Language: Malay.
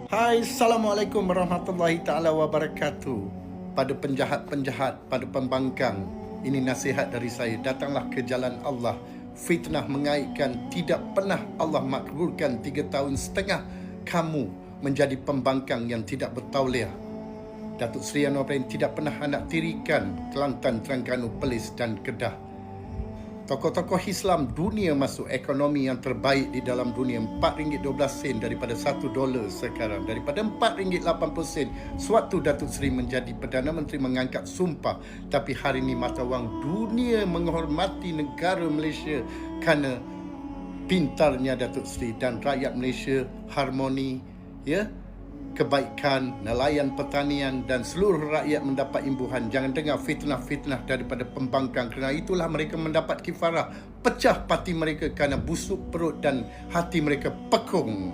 Hai, Assalamualaikum warahmatullahi ta'ala wabarakatuh. Pada penjahat-penjahat, pada pembangkang, ini nasihat dari saya. Datanglah ke jalan Allah. Fitnah mengaitkan, tidak pernah Allah makbulkan 3 tahun setengah kamu menjadi pembangkang yang tidak bertauliah. Datuk Seri Anwar Ibrahim tidak pernah anak tirikan Kelantan, Terengganu, Perlis dan Kedah. Tokoh-tokoh Islam dunia masuk ekonomi yang terbaik di dalam dunia. RM4.12 daripada $1 sekarang. Daripada RM4.80 sewaktu Datuk Seri menjadi Perdana Menteri mengangkat sumpah. Tapi hari ini mata wang dunia menghormati negara Malaysia kerana pintarnya Datuk Seri dan rakyat Malaysia harmoni, ya, kebaikan, nelayan pertanian dan seluruh rakyat mendapat imbuhan. Jangan dengar fitnah-fitnah daripada pembangkang, kerana itulah mereka mendapat kifarah. Pecah parti mereka kerana busuk perut dan hati mereka pekung.